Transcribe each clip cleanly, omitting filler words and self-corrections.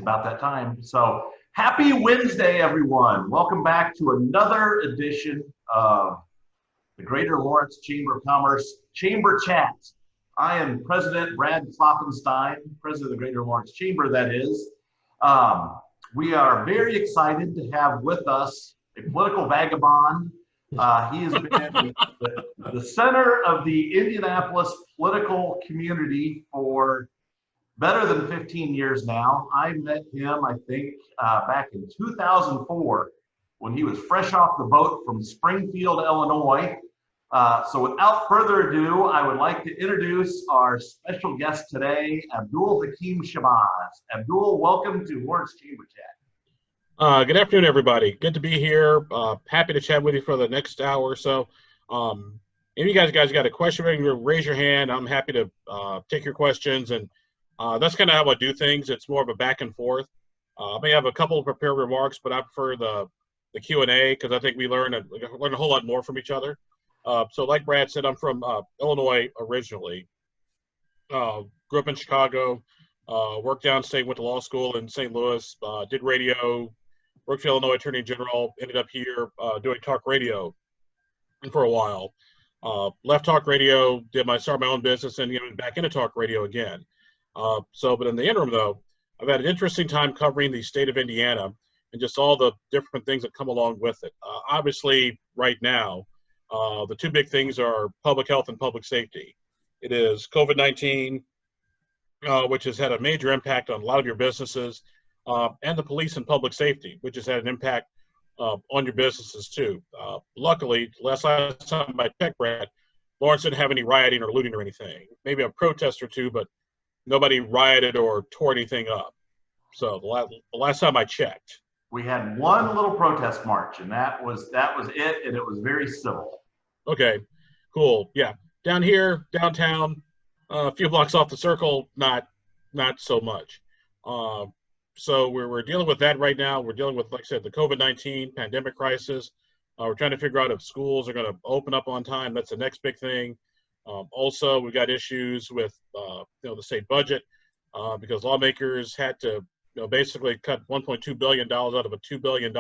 about that time. So happy Wednesday, everyone. Welcome back to another edition of the Greater Lawrence Chamber of Commerce Chamber Chat. I am President Brad Kloppenstein, President of the Greater Lawrence Chamber, that is. We are very excited to have with us a political vagabond. He has been the center of the Indianapolis political community for better than 15 years now. I met him, I think, back in 2004 when he was fresh off the boat from Springfield, Illinois. So without further ado, I would like to introduce our special guest today, Abdul-Hakim Shabazz. Abdul, welcome to Lawrence Chamber Chat. Good afternoon, everybody. Good to be here. Happy to chat with you for the next hour or so. If you guys got a question, raise your hand. I'm happy to take your questions. And that's kind of how I do things. It's more of a back and forth. I may have a couple of prepared remarks, but I prefer the Q&A because I think we learn a whole lot more from each other. So like Brad said, I'm from Illinois originally. Grew up in Chicago, worked downstate, went to law school in St. Louis, did radio, worked for Illinois Attorney General, ended up here doing talk radio for a while. Left talk radio, started my own business, and back into talk radio again. But in the interim, though, I've had an interesting time covering the state of Indiana and just all the different things that come along with it. Obviously, right now, the two big things are public health and public safety. It is COVID-19, which has had a major impact on a lot of your businesses, and the police and public safety, which has had an impact on your businesses too. Luckily, last time I checked, Brad, Lawrence didn't have any rioting or looting or anything. Maybe a protest or two, but nobody rioted or tore anything up. So the last time I checked. We had one little protest march, and that was it, and it was very civil. Okay, cool. Yeah, down here, downtown, a few blocks off the circle, not so much. So we're dealing with that right now. We're dealing with, like I said, the COVID-19 pandemic crisis. We're trying to figure out if schools are going to open up on time. That's the next big thing. Also, we've got issues with the state budget because lawmakers had to basically cut $1.2 billion out of a $2 billion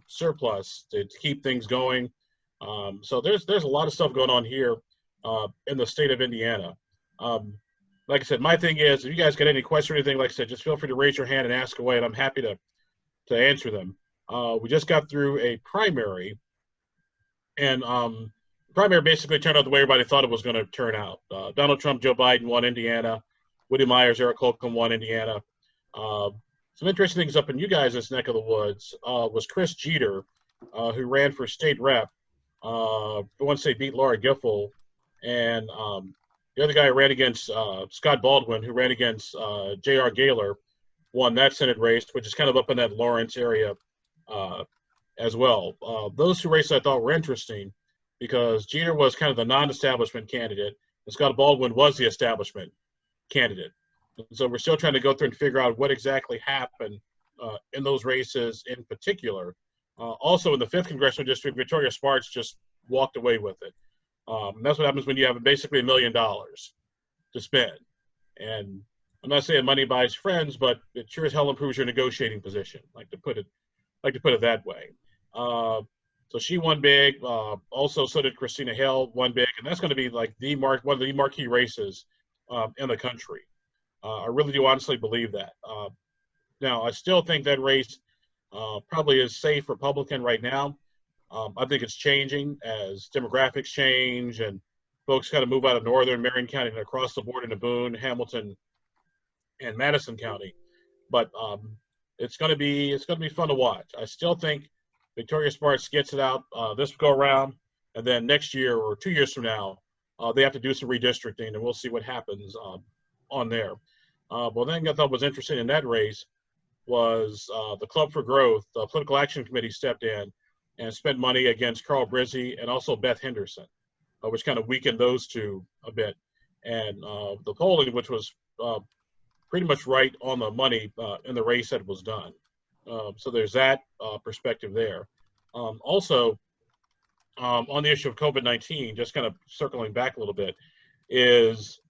surplus to keep things going. So there's a lot of stuff going on here in the state of Indiana. Like I said, my thing is, if you guys got any question or anything, like I said, just feel free to raise your hand and ask away, and I'm happy to answer them. We just got through a primary, and primary basically turned out the way everybody thought it was going to turn out. Donald Trump, Joe Biden won Indiana. Woody Myers, Eric Holcomb won Indiana. Some interesting things up in you guys' neck of the woods was Chris Jeter, who ran for state rep. Once they beat Laura Giffel, and the other guy who ran against Scott Baldwin, who ran against J.R. Gaylor, won that Senate race, which is kind of up in that Lawrence area as well. Those two races I thought were interesting because Jeter was kind of the non-establishment candidate, and Scott Baldwin was the establishment candidate. So we're still trying to go through and figure out what exactly happened in those races in particular. Also in the 5th Congressional District, Victoria Sparks just walked away with it. And that's what happens when you have basically $1 million to spend. And I'm not saying money buys friends, but it sure as hell improves your negotiating position, like to put it that way. So she won big. Also, so did Christina Hill, won big, and that's going to be like one of the marquee races in the country. I really do honestly believe that. Now, I still think that race probably is safe Republican right now. I think it's changing as demographics change and folks kind of move out of northern Marion County and across the board into Boone, Hamilton, and Madison County. But it's going to be fun to watch. I still think Victoria Sparks gets it out this go around, and then next year or 2 years from now, they have to do some redistricting, and we'll see what happens on there. Well, the thing I thought was interesting in that race was the Club for Growth, the Political Action Committee stepped in and spent money against Carl Brizzi and also Beth Henderson, which kind of weakened those two a bit. And the polling, which was pretty much right on the money in the race that was done. So there's that perspective there. Also, on the issue of COVID-19, just kind of circling back a little bit, is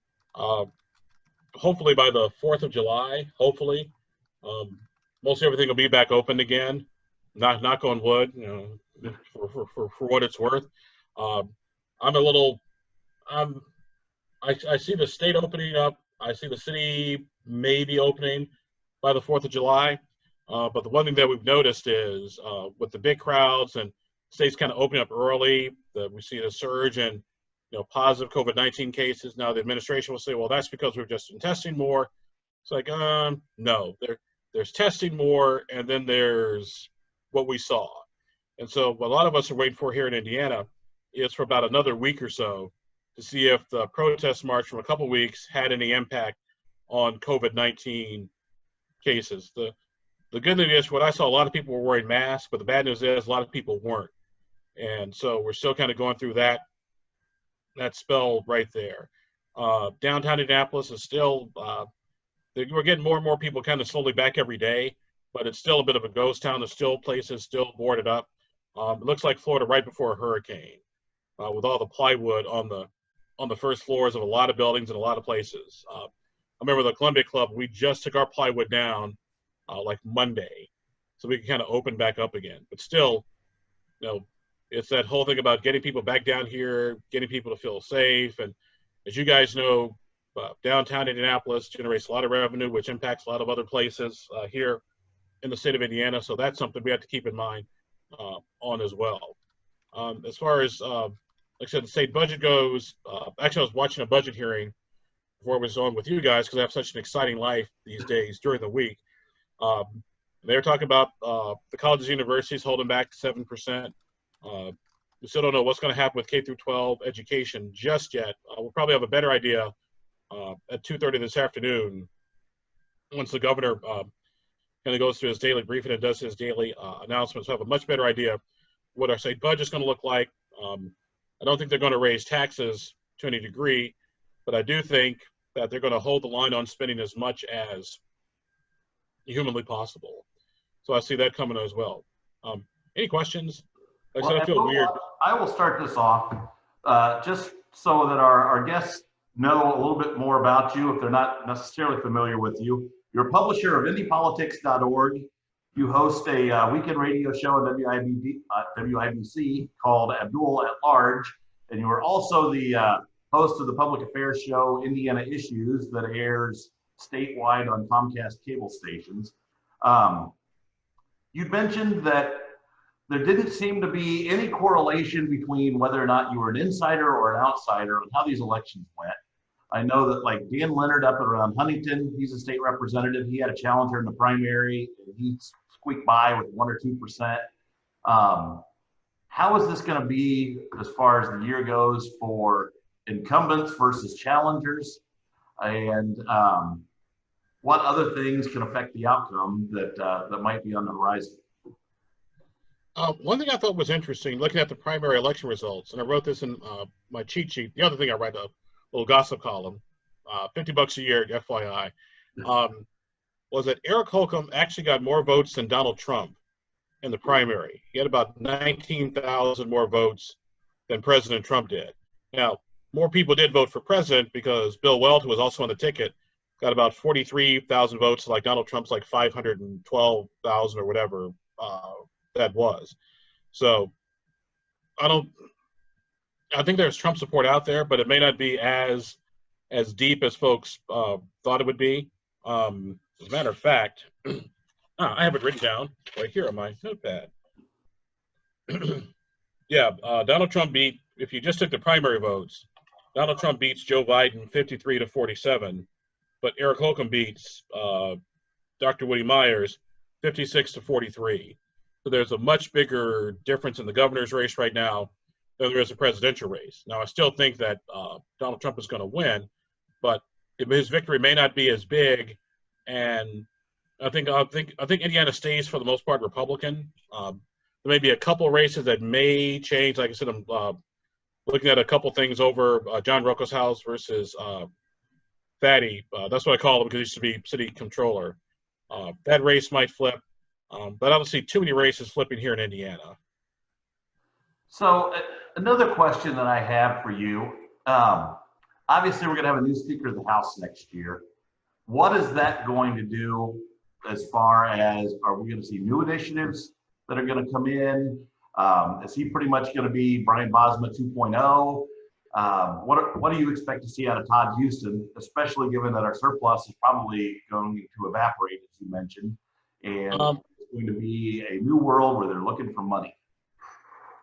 hopefully by the 4th of July, hopefully, Most everything will be back open again. Knock on wood, for what it's worth. Um, I'm a little. I see the state opening up. I see the city maybe opening by the 4th of July. But the one thing that we've noticed is with the big crowds and states kind of opening up early, that we see a surge in positive COVID-19 cases. Now the administration will say, well, that's because we've just been testing more. It's like, no, there's testing more, and then there's what we saw. And so what a lot of us are waiting for here in Indiana is for about another week or so to see if the protest march from a couple of weeks had any impact on COVID-19 cases. The good news is, what I saw, a lot of people were wearing masks, but the bad news is a lot of people weren't. And so we're still kind of going through that spell right there. Downtown Indianapolis is still, we're getting more and more people kind of slowly back every day, but it's still a bit of a ghost town. There's still places still boarded up. It looks like Florida right before a hurricane, with all the plywood on the first floors of a lot of buildings and a lot of places. I remember the Columbia Club, we just took our plywood down like Monday, so we can kind of open back up again. But still, it's that whole thing about getting people back down here, getting people to feel safe. And as you guys know, downtown Indianapolis generates a lot of revenue, which impacts a lot of other places here in the state of Indiana. So that's something we have to keep in mind on as well. As far as, like I said, the state budget goes, actually I was watching a budget hearing before I was on with you guys, because I have such an exciting life these days during the week. They were talking about the colleges and universities holding back 7%. We still don't know what's going to happen with K through 12 education just yet. We'll probably have a better idea at 2:30 this afternoon, once the governor kind of goes through his daily briefing and does his daily announcements. We'll have a much better idea what our state budget is going to look like. I don't think they're going to raise taxes to any degree, but I do think that they're going to hold the line on spending as much as humanly possible. So I see that coming as well. Any questions? Like I said, I feel weird. I will start this off just so that our guests know a little bit more about you if they're not necessarily familiar with you. You're a publisher of IndyPolitics.org. You host a weekend radio show on WIBC called Abdul at Large, and you are also the host of the public affairs show Indiana Issues that airs statewide on Comcast cable stations. You mentioned that there didn't seem to be any correlation between whether or not you were an insider or an outsider on how these elections went. I know that, like, Dan Leonard up around Huntington, he's a state representative. He had a challenger in the primary, and he squeaked by with 1 or 2%. How is this going to be as far as the year goes for incumbents versus challengers? And what other things can affect the outcome that might be on the horizon? One thing I thought was interesting, looking at the primary election results, and I wrote this in my cheat sheet. The other thing I write a little gossip column, $50 a year, FYI, was that Eric Holcomb actually got more votes than Donald Trump in the primary. He had about 19,000 more votes than President Trump did. Now, more people did vote for president because Bill Weld, who was also on the ticket, got about 43,000 votes, like Donald Trump's like 512,000 or whatever that was. So I think there's Trump support out there, but it may not be as deep as folks thought it would be. As a matter of fact, I have it written down right here on my notepad. Yeah, Donald Trump beat, if you just took the primary votes, Donald Trump beats Joe Biden 53 to 47, but Eric Holcomb beats Dr. Woody Myers 56 to 43. So there's a much bigger difference in the governor's race right now than there is a presidential race. Now, I still think that Donald Trump is going to win, but his victory may not be as big. And I think Indiana stays for the most part Republican. There may be a couple of races that may change. Like I said, I'm looking at a couple things over John Rocco's house versus Fatty. That's what I call him because he used to be city controller. That race might flip, but I don't see too many races flipping here in Indiana. So another question that I have for you, obviously we're going to have a new Speaker of the House next year. What is that going to do as far as, are we going to see new initiatives that are going to come in? Is he pretty much going to be Brian Bosma 2.0? What do you expect to see out of Todd Houston, especially given that our surplus is probably going to evaporate, as you mentioned, and it's going to be a new world where they're looking for money?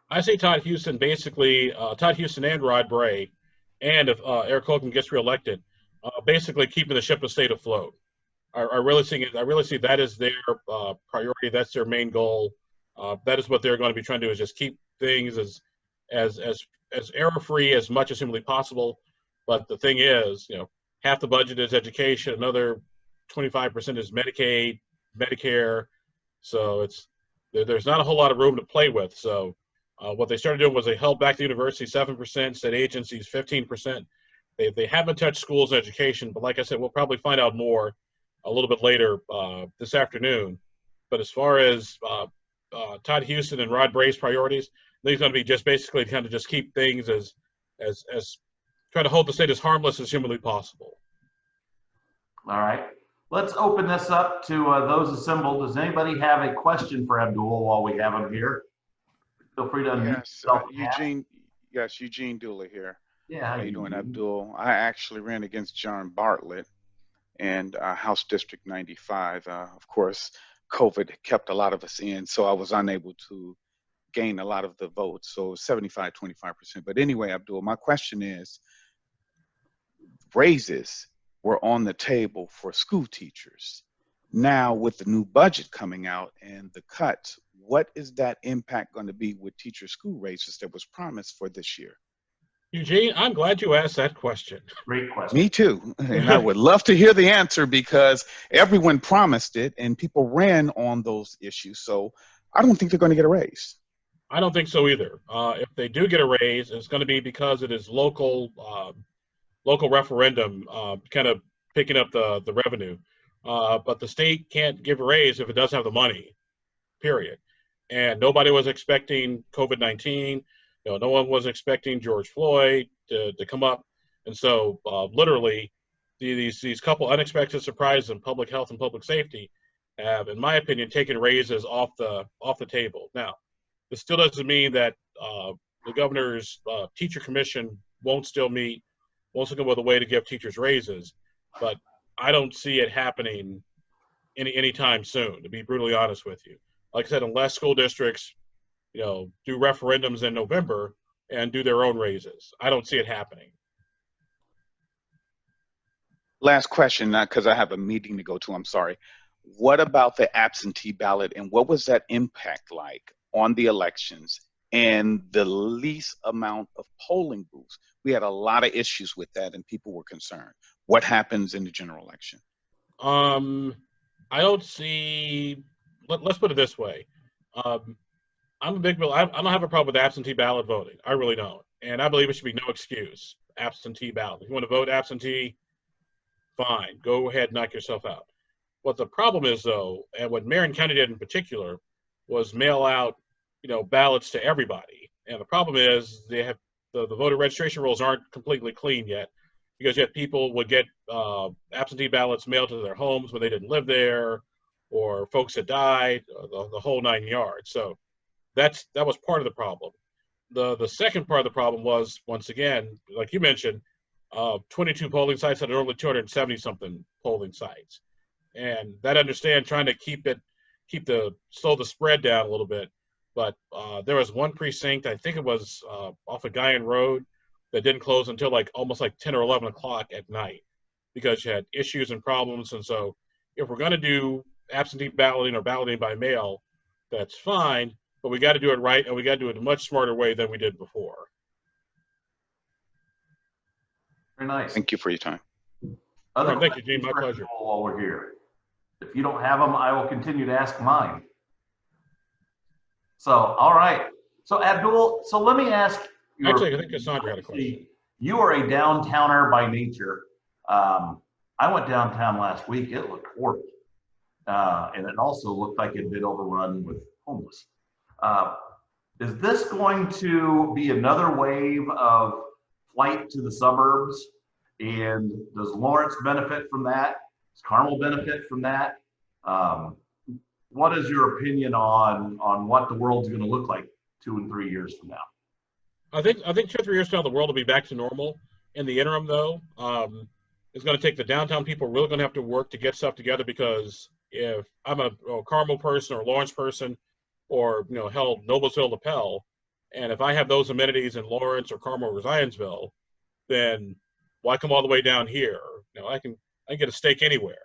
I say Todd Houston, basically, Todd Houston and Rod Bray, and if Eric Hogan gets reelected, basically keeping the ship of state afloat. I really see that as their priority. That's their main goal. That is what they're going to be trying to do, is just keep things as error-free as much as humanly possible. But the thing is, half the budget is education, another 25% is Medicaid, Medicare. So there's not a whole lot of room to play with. So what they started doing was they held back the university 7%, state agencies 15%. They haven't touched schools and education, but like I said, we'll probably find out more a little bit later this afternoon. But as far as Todd Houston and Rod Bray's priorities, I think it's going to be just basically kind of just keep things as try to hold the state as harmless as humanly possible. All right. Let's open this up to those assembled. Does anybody have a question for Abdul while we have him here? Feel free to unmute yourself. Eugene. Yes, Eugene Dooley here. Yeah. How you doing, Abdul? I actually ran against John Bartlett and House District 95. Of course, COVID kept a lot of us in, so I was unable to gain a lot of the votes. So 75, 25%. But anyway, Abdul, my question is, raises were on the table for school teachers. Now, with the new budget coming out and the cuts, what is that impact going to be with teacher school raises that was promised for this year? Eugene, I'm glad you asked that question. Great question. Me too. And I would love to hear the answer, because everyone promised it and people ran on those issues. So I don't think they're going to get a raise. I don't think so either. If they do get a raise, it's going to be because it is local referendum kind of picking up the revenue. But the state can't give a raise if it doesn't have the money, period. And nobody was expecting COVID-19. No one was expecting George Floyd to come up. And so literally these couple unexpected surprises in public health and public safety have, in my opinion, taken raises off the table. Now, this still doesn't mean that the governor's teacher commission won't still meet, won't still come up with a way to give teachers raises, but I don't see it happening anytime soon, to be brutally honest with you. Like I said, unless school districts, do referendums in November and do their own raises, I don't see it happening. Last question, not because I have a meeting to go to, I'm sorry. What about the absentee ballot, and what was that impact like on the elections and the least amount of polling booths? We had a lot of issues with that and people were concerned. What happens in the general election? I don't see, let's put it this way. I don't have a problem with absentee ballot voting. I really don't. And I believe it should be no excuse, absentee ballot. If you want to vote absentee, fine, go ahead, knock yourself out. What the problem is, though, and what Marion County did in particular, was mail out, ballots to everybody. And the problem is they have the voter registration rolls aren't completely clean yet, because yet people would get absentee ballots mailed to their homes when they didn't live there, or folks that died, the whole 9 yards. So that was part of the problem. The second part of the problem was, once again, like you mentioned, 22 polling sites out of only 270 something polling sites, and that trying to slow the spread down a little bit. But there was one precinct, I think it was off of Guyan Road, that didn't close until almost 10 or 11 o'clock at night, because you had issues and problems. And so if we're going to do absentee balloting or balloting by mail, that's fine, but we got to do it right, and we got to do it in a much smarter way than we did before. Very nice. Thank you for your time. Thank you, Gene. My pleasure. While we're here, if you don't have them, I will continue to ask mine. So, all right. So, Abdul, so let me ask. Actually, I think Cassandra had a question. You are a downtowner by nature. I went downtown last week. It looked horrible. And it also looked like it had been overrun with homeless. Is this going to be another wave of flight to the suburbs? And does Lawrence benefit from that? Does Carmel benefit from that? What is your opinion on what the world's going to look like 2 and 3 years from now? I think 2 or 3 years from now, the world will be back to normal. In the interim, though, it's going to take the downtown people really going to have to work to get stuff together, because if I'm a Carmel person or Lawrence person or, hell, Noblesville, LaPel, and if I have those amenities in Lawrence or Carmel or Zionsville, then why come all the way down here? I can get a steak anywhere.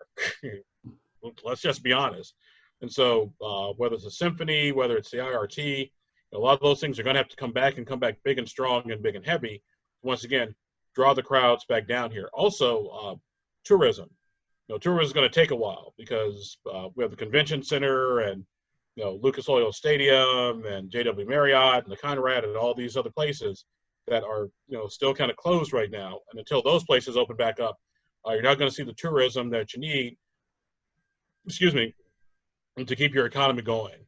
Let's just be honest. And so whether it's a symphony, whether it's the IRT, a lot of those things are going to have to come back big and strong and big and heavy. Once again, draw the crowds back down here. Also, tourism. Tourism is going to take a while, because we have the convention center and Lucas Oil Stadium and JW Marriott and the Conrad and all these other places that are still kind of closed right now. And until those places open back up, you're not going to see the tourism that you need, to keep your economy going.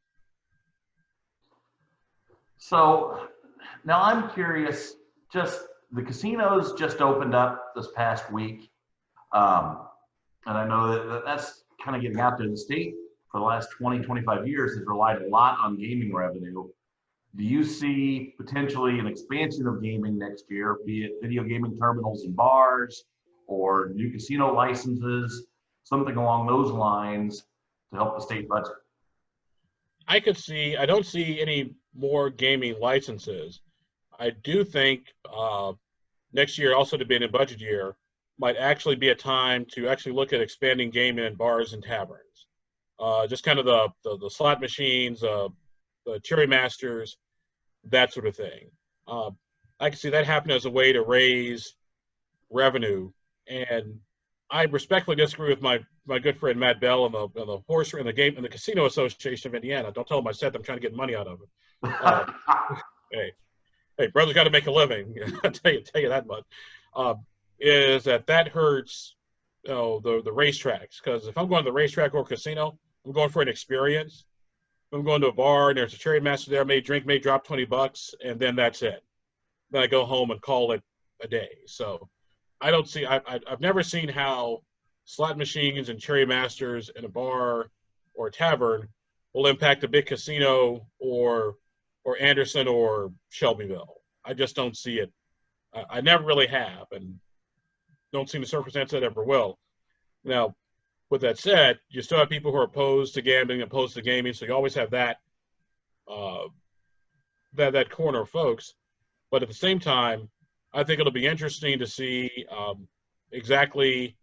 So now I'm curious, just the casinos just opened up this past week. And I know that's kind of getting out there. The state for the last 20, 25 years has relied a lot on gaming revenue. Do you see potentially an expansion of gaming next year, be it video gaming terminals and bars or new casino licenses, something along those lines to help the state budget? I don't see any more gaming licenses. I do think next year, also to be in a budget year, might actually be a time to actually look at expanding gaming in bars and taverns. Just kind of the slot machines, the Cherry Masters, that sort of thing. I can see that happening as a way to raise revenue. And I respectfully disagree with my good friend Matt Bell and the horse and the Casino Association of Indiana. Don't tell him I said I'm trying to get money out of it. Hey, brother's got to make a living. I'll tell you that much. Is that hurts, the racetracks? Because if I'm going to the racetrack or casino, I'm going for an experience. If I'm going to a bar and there's a Cherry Master there, may drop $20, and then that's it. Then I go home and call it a day. So I don't see. I've never seen how slot machines and Cherry Masters in a bar or a tavern will impact a big casino or Anderson or Shelbyville. I just don't see it. I never really have, and don't see the circumstance that ever will. Now, with that said, you still have people who are opposed to gambling, opposed to gaming, so you always have that that corner of folks. But at the same time, I think it'll be interesting to see exactly,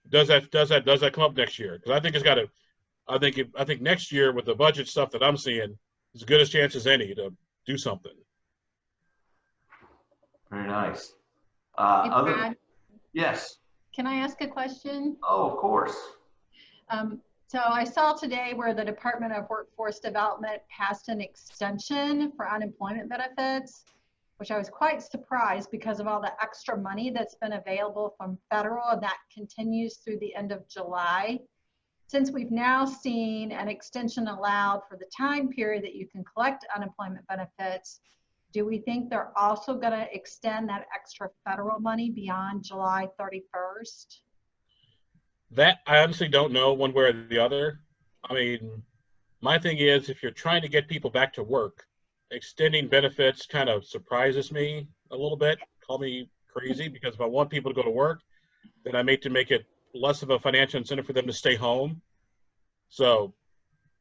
does that come up next year? Because I think it's got to. I think next year with the budget stuff that I'm seeing, as good a chance as any to do something. Very nice. Brad, Yes. can I ask a question? Oh, of course. So I saw today where the Department of Workforce Development passed an extension for unemployment benefits, which I was quite surprised because of all the extra money that's been available from federal, and that continues through the end of July. Since we've now seen an extension allowed for the time period that you can collect unemployment benefits, do we think they're also going to extend that extra federal money beyond July 31st? That I honestly don't know one way or the other. I mean, my thing is, if you're trying to get people back to work, extending benefits kind of surprises me a little bit. Call me crazy, because if I want people to go to work, then I need to make it less of a financial incentive for them to stay home. So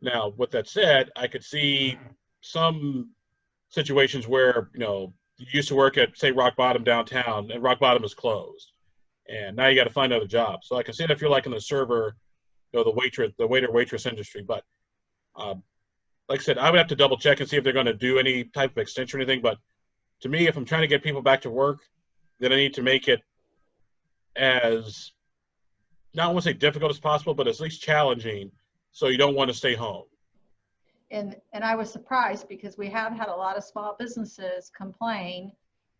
now, with that said, I could see some situations where, you used to work at, say, Rock Bottom downtown, and Rock Bottom is closed, and now you got to find another job. So I can see that if you're like in the server, the waiter waitress industry. But like I said, I would have to double check and see if they're going to do any type of extension or anything. But to me, if I'm trying to get people back to work, then I need to make it as, not I want to say difficult as possible, but at least challenging, so you don't want to stay home. And I was surprised because we have had a lot of small businesses complain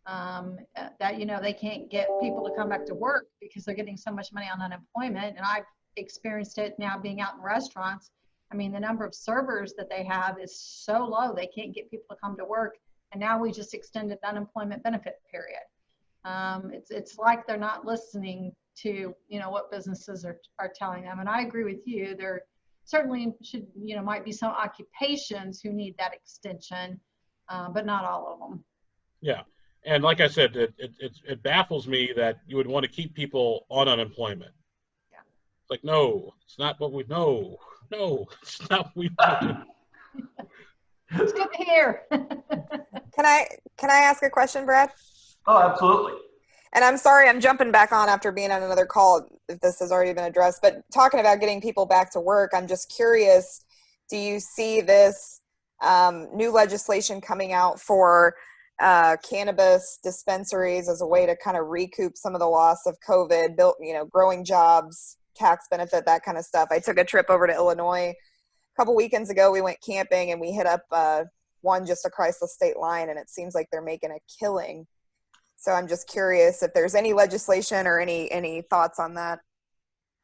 that, they can't get people to come back to work because they're getting so much money on unemployment. And I've experienced it now being out in restaurants. I mean, the number of servers that they have is so low, they can't get people to come to work. And now we just extended the unemployment benefit period. It's like they're not listening to, what businesses are telling them. And I agree with you. There certainly should, might be some occupations who need that extension, but not all of them. Yeah. And like I said, it baffles me that you would want to keep people on unemployment. Yeah. It's like, no, it's not what we know. No, it's not what we know. It's good to hear. Can I ask a question, Brad? Oh, absolutely. And I'm sorry, I'm jumping back on after being on another call if this has already been addressed, but talking about getting people back to work, I'm just curious, do you see this new legislation coming out for cannabis dispensaries as a way to kind of recoup some of the loss of COVID, built, growing jobs, tax benefit, that kind of stuff? I took a trip over to Illinois a couple weekends ago. We went camping and we hit up one just across the state line, and it seems like they're making a killing. So I'm just curious if there's any legislation or any thoughts on that.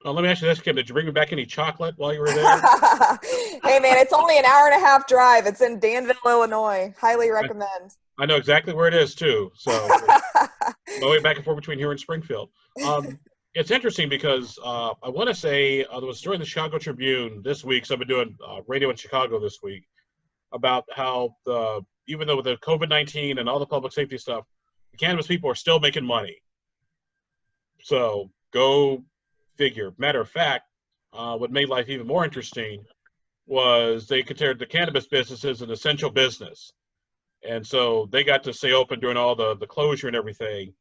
Well, let me ask you this, Kim. Did you bring me back any chocolate while you were there? Hey, man, it's only an hour-and-a-half drive. It's in Danville, Illinois. Highly recommend. I know exactly where it is, too. So my way back and forth between here and Springfield. It's interesting because I want to say there was a story in the Chicago Tribune this week, so I've been doing radio in Chicago this week, about how even though with the COVID-19 and all the public safety stuff, the cannabis people are still making money. So go figure. Matter of fact, what made life even more interesting was they considered the cannabis business as an essential business. And so they got to stay open during all the closure and everything.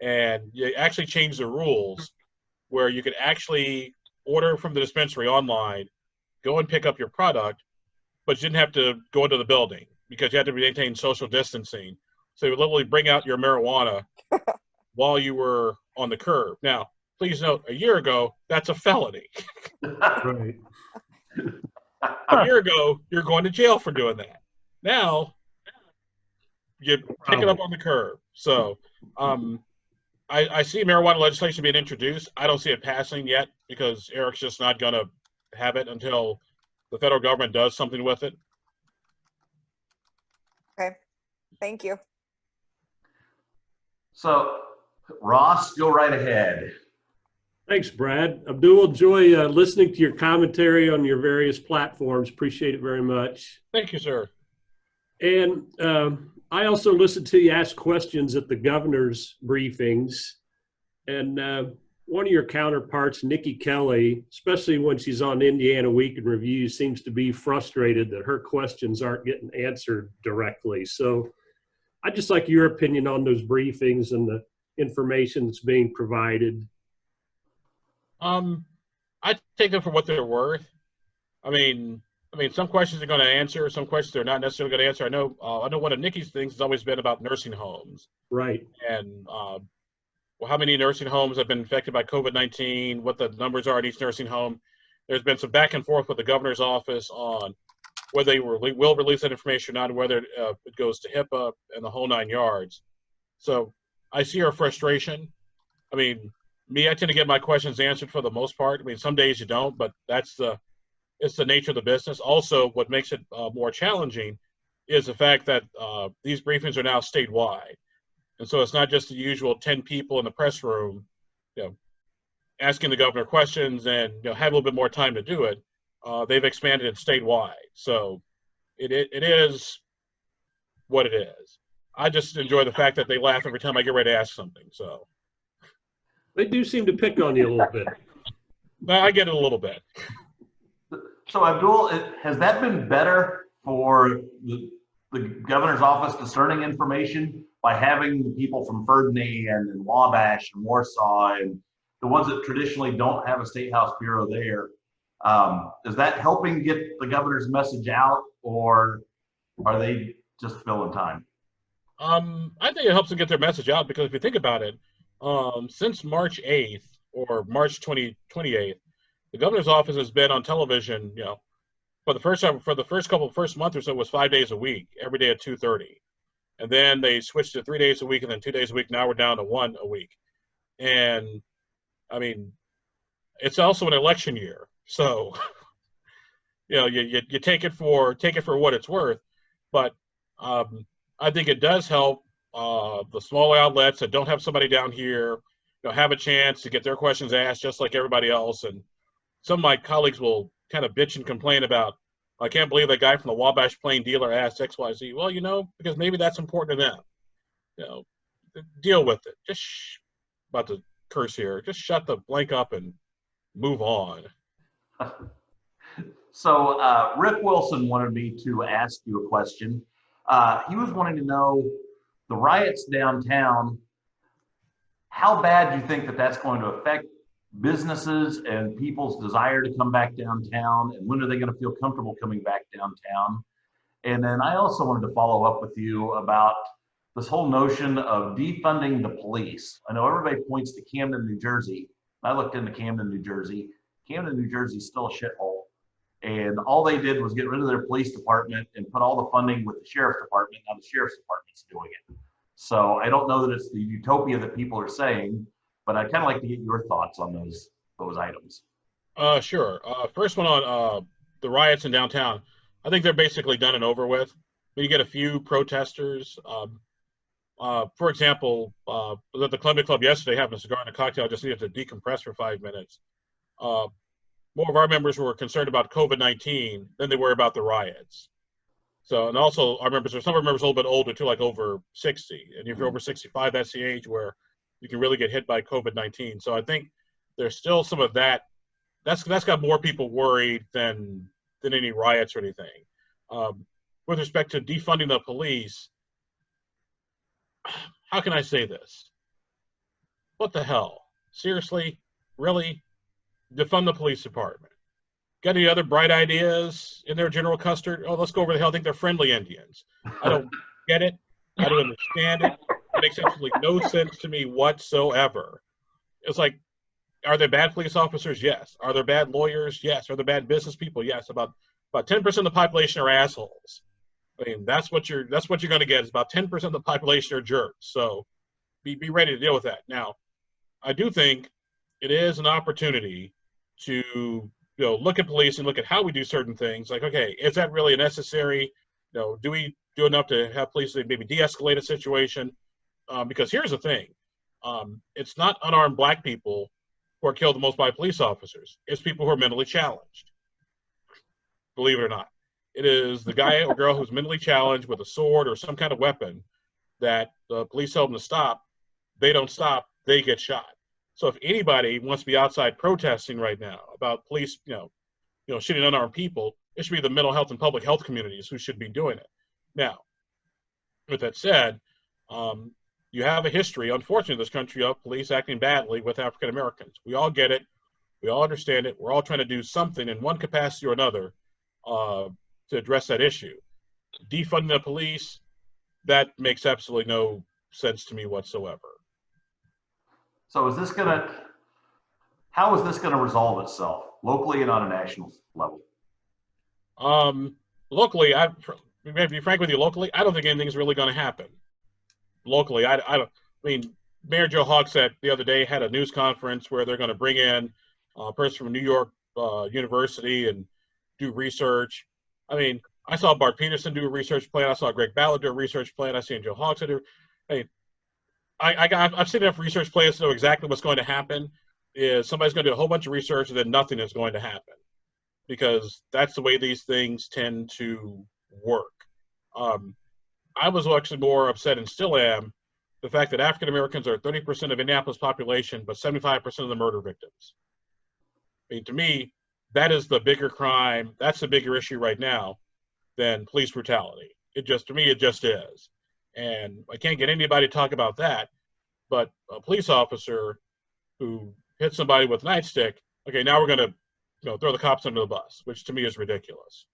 And you actually changed the rules where you could actually order from the dispensary online, go and pick up your product, but you didn't have to go into the building because you had to maintain social distancing. So you would literally bring out your marijuana while you were on the curb. Now, please note, a year ago, that's a felony. Right. A year ago, you're going to jail for doing that. Now, you pick it up on the curb. So I see marijuana legislation being introduced. I don't see it passing yet because Eric's just not going to have it until the federal government does something with it. Okay. Thank you. So, Ross, go right ahead. Thanks, Brad. Abdul, enjoy listening to your commentary on your various platforms. Appreciate it very much. Thank you, sir. And I also listened to you ask questions at the governor's briefings. And one of your counterparts, Nikki Kelly, especially when she's on Indiana Week in Review, seems to be frustrated that her questions aren't getting answered directly. So I'd just like your opinion on those briefings and the information that's being provided. I take them for what they're worth. I mean, some questions are going to answer, some questions they're not necessarily going to answer. I know one of Nikki's things has always been about nursing homes. Right. And how many nursing homes have been infected by COVID-19, what the numbers are at each nursing home. There's been some back and forth with the governor's office on whether they will release that information or not, and whether it goes to HIPAA and the whole 9 yards. So I see her frustration. I mean, I tend to get my questions answered for the most part. I mean, some days you don't, but it's the nature of the business. Also, what makes it more challenging is the fact that these briefings are now statewide. And so it's not just the usual 10 people in the press room, asking the governor questions and have a little bit more time to do it. They've expanded it statewide. So it is what it is. I just enjoy the fact that they laugh every time I get ready to ask something. So they do seem to pick on you a little bit. I get it a little bit. So Abdul, has that been better for the governor's office discerning information by having people from Ferdinand and Wabash and Warsaw and the ones that traditionally don't have a state house bureau there? Is that helping get the governor's message out, or are they just filling time? I think it helps them get their message out because if you think about it, since March 8th or March 28th, the governor's office has been on television, for the first month or so, it was 5 days a week, every day at 2:30. And then they switched to 3 days a week and then 2 days a week. Now we're down to 1 a week. And I mean, it's also an election year. So, you take it for what it's worth. But I think it does help the smaller outlets that don't have somebody down here, have a chance to get their questions asked just like everybody else. And some of my colleagues will kind of bitch and complain about, I can't believe that guy from the Wabash Plain dealer asked XYZ. Well, because maybe that's important to them. Deal with it. About to curse here. Just shut the blank up and move on. So Rick Wilson wanted me to ask you a question. He was wanting to know the riots downtown, how bad do you think that that's going to affect businesses and people's desire to come back downtown, and when are they going to feel comfortable coming back downtown? And then I also wanted to follow up with you about this whole notion of defunding the police. I know everybody points to Camden, New Jersey. I looked into Camden, New Jersey. Camden, New Jersey is still a shithole. And all they did was get rid of their police department and put all the funding with the sheriff's department. Now the sheriff's department's doing it. So I don't know that it's the utopia that people are saying, but I'd kind of like to get your thoughts on those items. Sure. First one on the riots in downtown. I think they're basically done and over with. You get a few protesters. For example, was at the Columbia Club yesterday having a cigar and a cocktail. Just needed to decompress for 5 minutes. More of our members were concerned about COVID-19 than they were about the riots. So, and also some of our members are a little bit older too, like over 60. And if you're over 65, that's the age where you can really get hit by COVID-19. So I think there's still some of that. That's got more people worried than any riots or anything. With respect to defunding the police, how can I say this? What the hell? Seriously? Really? Defund the police department. Got any other bright ideas in there, General Custer? Oh, let's go over the hill. I think they're friendly Indians. I don't get it. I don't understand it. It makes absolutely no sense to me whatsoever. It's like, are there bad police officers? Yes. Are there bad lawyers? Yes. Are there bad business people? Yes. About 10% of the population are assholes. I mean, that's what you're going to get is about 10% of the population are jerks. So be ready to deal with that. Now, I do think it is an opportunity to look at police and look at how we do certain things. Like, okay, is that really necessary? Do we do enough to have police maybe de-escalate a situation? Because here's the thing. It's not unarmed black people who are killed the most by police officers. It's people who are mentally challenged. Believe it or not. It is the guy or girl who's mentally challenged with a sword or some kind of weapon that the police tell them to stop. They don't stop. They get shot. So if anybody wants to be outside protesting right now about police, shooting unarmed people, it should be the mental health and public health communities who should be doing it. Now, with that said, you have a history, unfortunately, in this country of police acting badly with African Americans. We all get it. We all understand it. We're all trying to do something in one capacity or another to address that issue. Defunding the police, that makes absolutely no sense to me whatsoever. So how is this gonna resolve itself locally and on a national level? Locally, to be frank with you, locally, I don't think anything's really going to happen. Locally, I mean, Mayor Joe Hogsett the other day had a news conference where they're going to bring in a person from New York University and do research. I mean, I saw Bart Peterson do a research plan. I saw Greg Ballot do a research plan. I've seen Joe Hogsett do. I've seen enough research plans to know exactly what's going to happen. Is somebody's going to do a whole bunch of research and then nothing is going to happen, because that's the way these things tend to work. I was actually more upset, and still am, the fact that African Americans are 30% of Indianapolis population, but 75% of the murder victims. I mean, to me, that is the bigger crime. That's the bigger issue right now than police brutality. To me, it just is. And I can't get anybody to talk about that, but a police officer who hit somebody with a nightstick, okay, now we're going to throw the cops under the bus, which to me is ridiculous.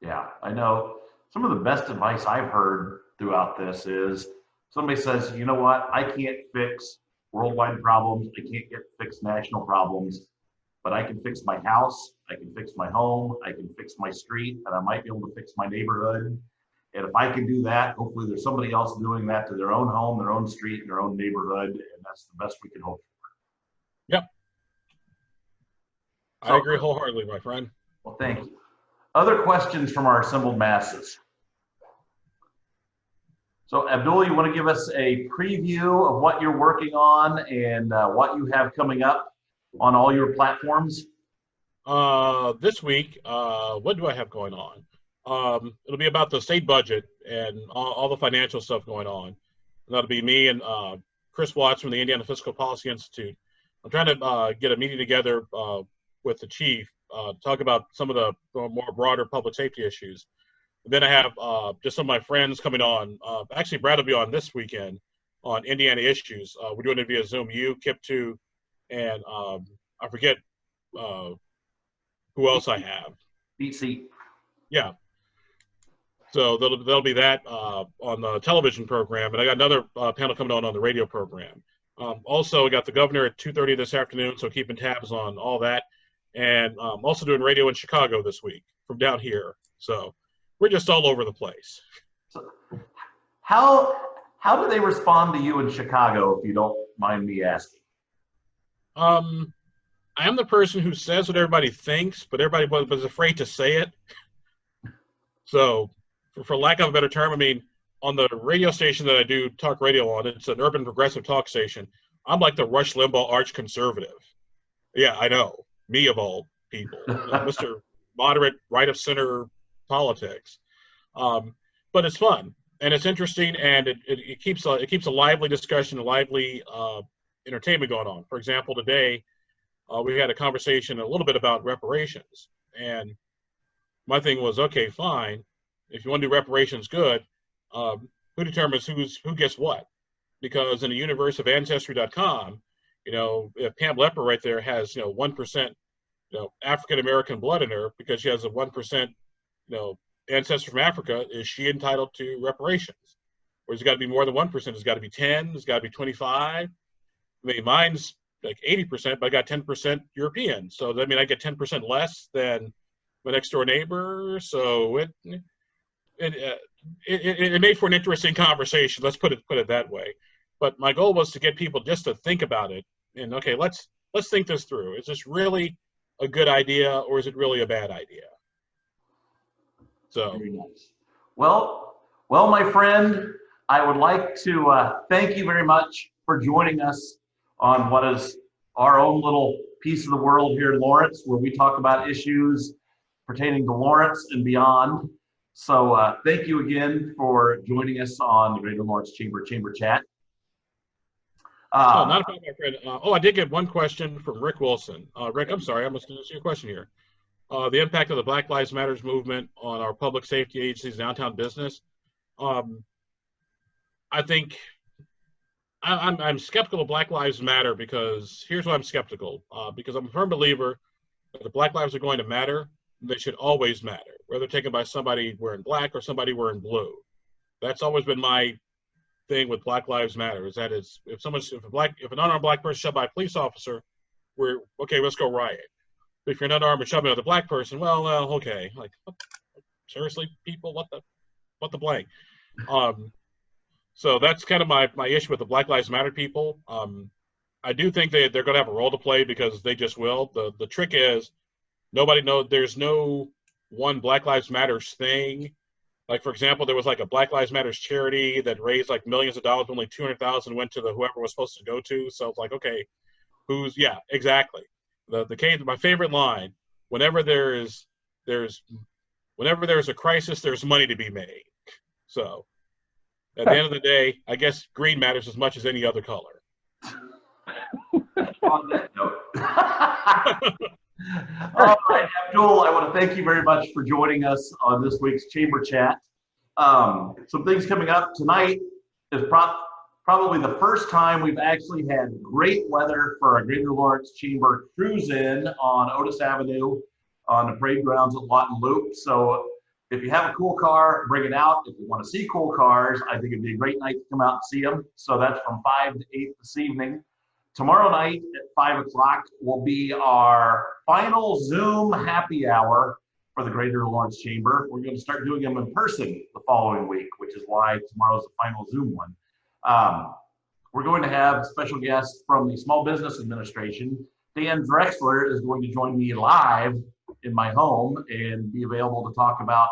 Yeah, I know. Some of the best advice I've heard throughout this is somebody says, you know what, I can't fix worldwide problems. I can't fix national problems, but I can fix my house. I can fix my home. I can fix my street, and I might be able to fix my neighborhood. And if I can do that, hopefully there's somebody else doing that to their own home, their own street, and their own neighborhood. And that's the best we can hope for. Yep. I agree wholeheartedly, my friend. Well, thank you. Other questions from our assembled masses? So Abdul, you want to give us a preview of what you're working on and what you have coming up on all your platforms? This week, what do I have going on? It'll be about the state budget and all the financial stuff going on. And that'll be me and Chris Watts from the Indiana Fiscal Policy Institute. I'm trying to get a meeting together with the chief, talk about some of the more broader public safety issues. And then I have just some of my friends coming on. Actually, Brad will be on this weekend on Indiana issues. We're doing it via Zoom. You, Kip2, and I forget who else I have. BC. Yeah. So there'll be that on the television program, and I got another panel coming on the radio program. Also, I got the governor at 2:30 this afternoon, so keeping tabs on all that. And also doing radio in Chicago this week from down here. So we're just all over the place. So how do they respond to you in Chicago, if you don't mind me asking? I am the person who says what everybody thinks, but everybody was afraid to say it. So, for lack of a better term, I mean, on the radio station that I do talk radio on, it's an urban progressive talk station. I'm like the Rush Limbaugh arch conservative. Yeah, I know. Me of all people. Mr. Moderate, right of center politics. But it's fun and it's interesting, and it keeps a lively discussion, a lively entertainment going on. For example, today we had a conversation a little bit about reparations, and my thing was, okay, fine, if you want to do reparations, good. Who determines who gets what? Because in the universe of Ancestry.com, if Pam Lepper right there has 1% African American blood in her because she has a 1% ancestor from Africa, is she entitled to reparations? Or has it got to be more than 1%? It's got to be 10. It's got to be 25. I mean, mine's like 80%, but I got 10% European. So that means I get 10% less than my next door neighbor. So it made for an interesting conversation. Let's put it that way. But my goal was to get people just to think about it. And okay, let's think this through. Is this really a good idea, or is it really a bad idea? So very nice. Well, my friend, I would like to thank you very much for joining us on what is our own little piece of the world here in Lawrence, where we talk about issues pertaining to Lawrence and beyond. So thank you again for joining us on the Greater Lawrence Chamber Chat. Not a problem, my friend. I did get one question from Rick Wilson. Rick, I'm sorry, I must answer your question here. The impact of the Black Lives Matters movement on our public safety agencies, downtown business. I think I'm skeptical of Black Lives Matter because here's why I'm skeptical. Because I'm a firm believer that the Black lives are going to matter. They should always matter, whether taken by somebody wearing black or somebody wearing blue. That's always been my thing with Black Lives Matter, is that if an unarmed black person shot by a police officer, we're okay, let's go riot. But if you're not armed and shot by another black person, well, okay, like seriously, people, what the blank. So that's kind of my issue with the Black Lives Matter people. I do think they're going to have a role to play because they just will. The trick is nobody knows. There's no one Black Lives Matters thing. Like, for example, there was like a Black Lives Matters charity that raised like millions of dollars, only 200,000 went to whoever was supposed to go to. So it's like, okay, yeah, exactly. My favorite line, whenever there's a crisis, there's money to be made. So at the end of the day, I guess green matters as much as any other color. On that note. All right, Abdul, I want to thank you very much for joining us on this week's Chamber Chat. Some things coming up tonight is probably the first time we've actually had great weather for our Greater Lawrence Chamber cruise-in on Otis Avenue on the parade grounds at Lawton Loop. So if you have a cool car, bring it out. If you want to see cool cars, I think it'd be a great night to come out and see them. So that's from 5 to 8 this evening. Tomorrow night at 5 o'clock will be our final Zoom happy hour for the Greater Lawrence Chamber. We're going to start doing them in person the following week, which is why tomorrow's the final Zoom one. We're going to have special guests from the Small Business Administration. Dan Drexler is going to join me live in my home and be available to talk about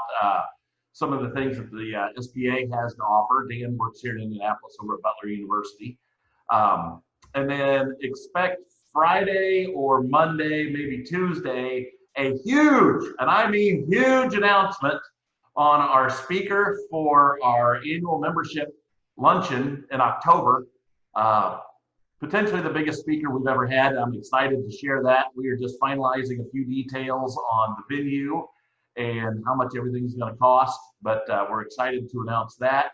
some of the things that the SBA has to offer. Dan works here in Indianapolis over at Butler University. And then expect Friday or Monday, maybe Tuesday, a huge, and I mean huge, announcement on our speaker for our annual membership luncheon in October. Potentially the biggest speaker we've ever had. I'm excited to share that. We are just finalizing a few details on the venue and how much everything's going to cost, but we're excited to announce that.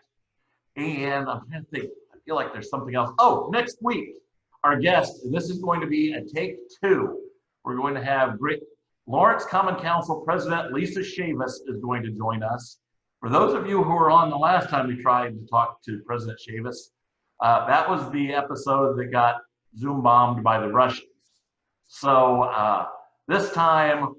And I'm trying to think, I feel like there's something else. Oh, next week, our guest, and this is going to be a take two. We're going to have great Lawrence Common Council President Lisa Shabazz is going to join us. For those of you who were on the last time we tried to talk to President Shabazz, that was the episode that got Zoom bombed by the Russians. So this time,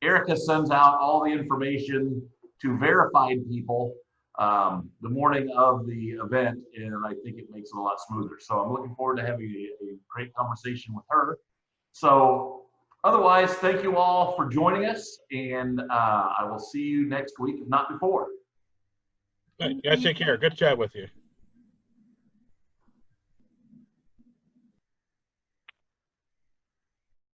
Erica sends out all the information to verified people the morning of the event, and I think it makes it a lot smoother. So I'm looking forward to having a great conversation with her. So otherwise, thank you all for joining us, and I will see you next week, if not before. You guys take care. Good chat with you.